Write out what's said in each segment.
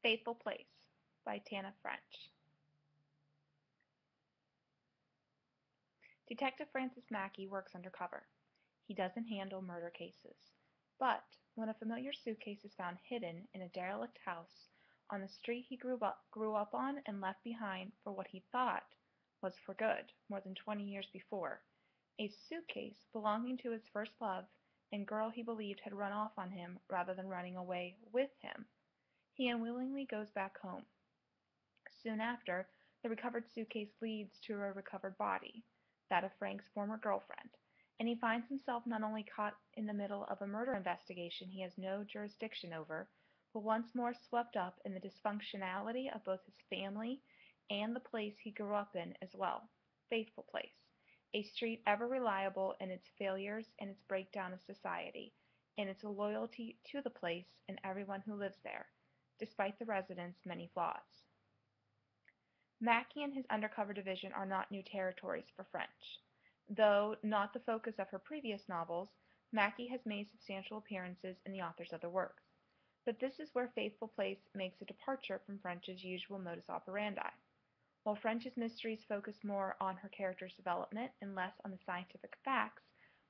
Faithful Place by Tana French. Detective Francis Mackey works undercover. He doesn't handle murder cases. But when a familiar suitcase is found hidden in a derelict house on the street he grew up on and left behind for what he thought was for good more than 20 years before, a suitcase belonging to his first love and girl he believed had run off on him rather than running away with him, he unwillingly goes back home. Soon after, the recovered suitcase leads to a recovered body, that of Frank's former girlfriend, and he finds himself not only caught in the middle of a murder investigation he has no jurisdiction over, but once more swept up in the dysfunctionality of both his family and the place he grew up in as well. Faithful Place, a street ever reliable in its failures and its breakdown of society, in its loyalty to the place and everyone who lives there, despite the residents' many flaws. Mackey and his undercover division are not new territories for French. Though not the focus of her previous novels, Mackey has made substantial appearances in the author's other works. But this is where Faithful Place makes a departure from French's usual modus operandi. While French's mysteries focus more on her character's development and less on the scientific facts,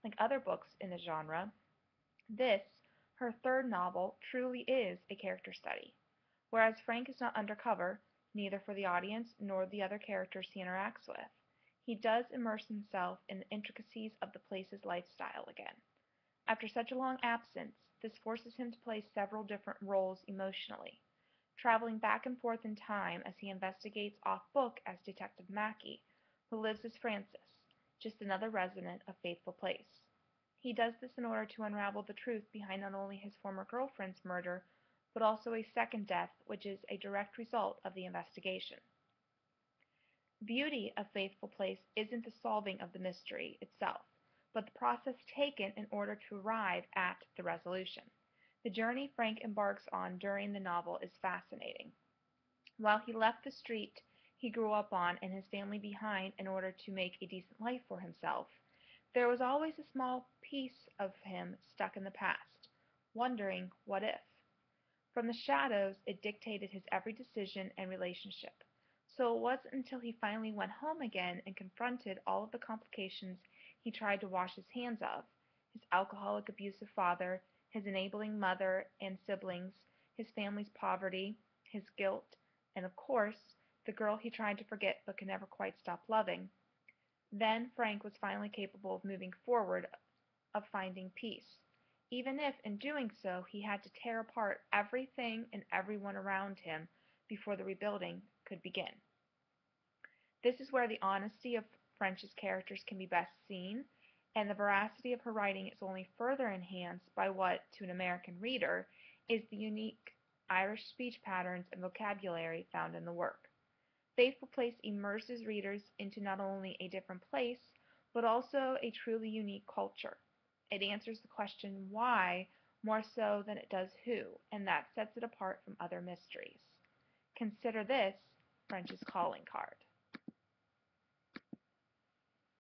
like other books in the genre, this, her third novel, truly is a character study. Whereas Frank is not undercover, neither for the audience nor the other characters he interacts with, he does immerse himself in the intricacies of the place's lifestyle again. After such a long absence, this forces him to play several different roles emotionally, traveling back and forth in time as he investigates off-book as Detective Mackey, who lives as Francis, just another resident of Faithful Place. He does this in order to unravel the truth behind not only his former girlfriend's murder, but also a second death which is a direct result of the investigation. The beauty of Faithful Place isn't the solving of the mystery itself, but the process taken in order to arrive at the resolution. The journey Frank embarks on during the novel is fascinating. While he left the street he grew up on and his family behind in order to make a decent life for himself, there was always a small piece of him stuck in the past, wondering what if. From the shadows it dictated his every decision and relationship. So it wasn't until he finally went home again and confronted all of the complications he tried to wash his hands of, his alcoholic abusive father, his enabling mother and siblings, his family's poverty, his guilt, and of course, the girl he tried to forget but could never quite stop loving. Then Frank was finally capable of moving forward, of finding peace, even if in doing so he had to tear apart everything and everyone around him before the rebuilding could begin. This is where the honesty of French's characters can be best seen, and the veracity of her writing is only further enhanced by what, to an American reader, is the unique Irish speech patterns and vocabulary found in the work. Faithful Place immerses readers into not only a different place, but also a truly unique culture. It answers the question why more so than it does who, and that sets it apart from other mysteries. Consider this French's calling card.